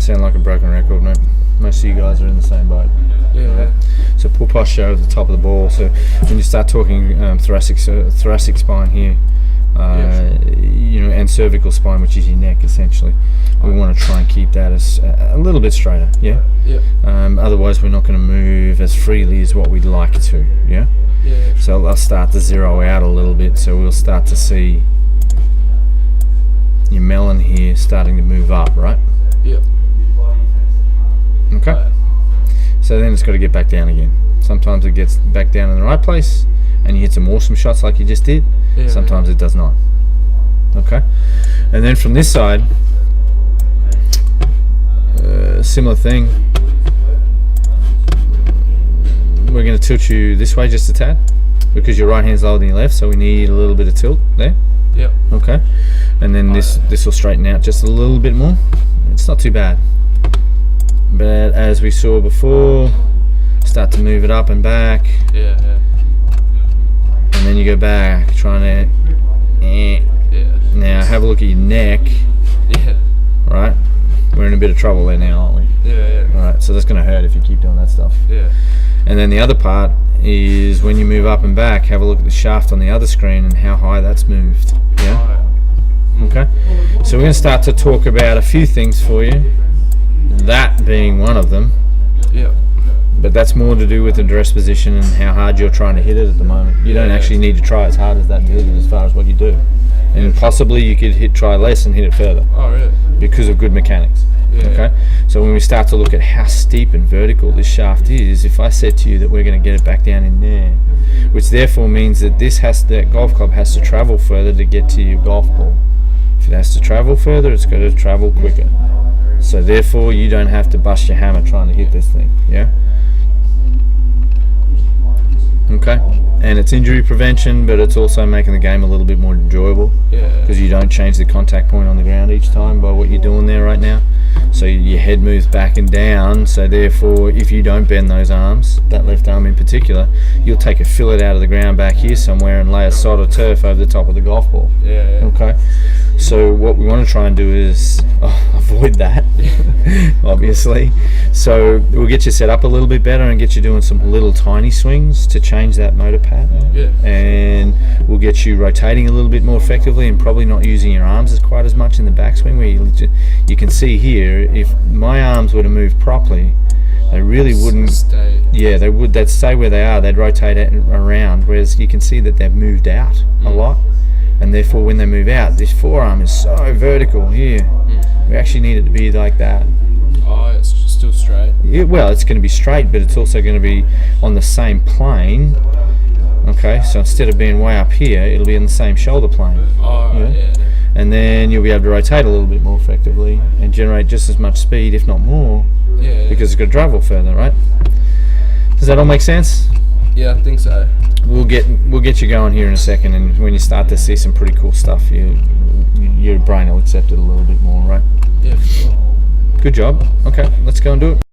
sound like a broken record, mate. Most of you guys are in the same boat. Yeah. So pull posture over the top of the ball. So when you start talking thoracic spine here, and cervical spine, which is your neck essentially, we want to try and keep that as a little bit straighter. Yeah. Otherwise, we're not going to move as freely as what we'd like to. Yeah. So I'll start to zero out a little bit. So we'll start to see your melon here starting to move up, right? Okay. So then it's got to get back down again. Sometimes it gets back down in the right place and you hit some awesome shots like you just did. Sometimes it does not. Okay. And then from this side, similar thing. We're going to tilt you this way just a tad because your right hand's lower than your left, so we need a little bit of tilt there. Okay. And then this will straighten out just a little bit more. It's not too bad. But as we saw before, start to move it up and back. And then you go back, trying to. Now have a look at your neck. Right? We're in a bit of trouble there now, aren't we? Alright, so that's going to hurt if you keep doing that stuff. And then the other part is when you move up and back, have a look at the shaft on the other screen and how high that's moved. Okay? So we're going to start to talk about a few things for you. That being one of them. But that's more to do with the dress position and how hard you're trying to hit it at the moment. You don't actually need to try as hard as that to hit it as far as what you do. And possibly you could try less and hit it further. Because of good mechanics. Okay? So when we start to look at how steep and vertical this shaft is, if I said to you that we're going to get it back down in there, which therefore means that that golf club has to travel further to get to your golf ball. If it has to travel further, it's got to travel quicker. So therefore, you don't have to bust your hammer trying to hit this thing. Yeah. Okay. And it's injury prevention, but it's also making the game a little bit more enjoyable. Because you don't change the contact point on the ground each time by what you're doing there right now. So your head moves back and down. So therefore, if you don't bend those arms, that left arm in particular, you'll take a fillet out of the ground back here somewhere and lay a sod of turf over the top of the golf ball. Okay. So what we want to try and do is avoid that, obviously. So we'll get you set up a little bit better and get you doing some little tiny swings to change that motor pattern. And we'll get you rotating a little bit more effectively and probably not using your arms as quite as much in the backswing. Where you can see here, if my arms were to move properly, they really wouldn't stay. They would. They'd stay where they are. They'd rotate around. Whereas you can see that they've moved out a lot. And therefore when they move out, this forearm is so vertical here. We actually need it to be like that. It's still straight? Well, it's going to be straight, but it's also going to be on the same plane. Okay, so instead of being way up here, it'll be in the same shoulder plane. And then you'll be able to rotate a little bit more effectively and generate just as much speed, if not more, because it's going to travel further, right? Does that all make sense? I think so. We'll get you going here in a second, and when you start to see some pretty cool stuff, your brain will accept it a little bit more, right? For sure. Good job. Okay, let's go and do it.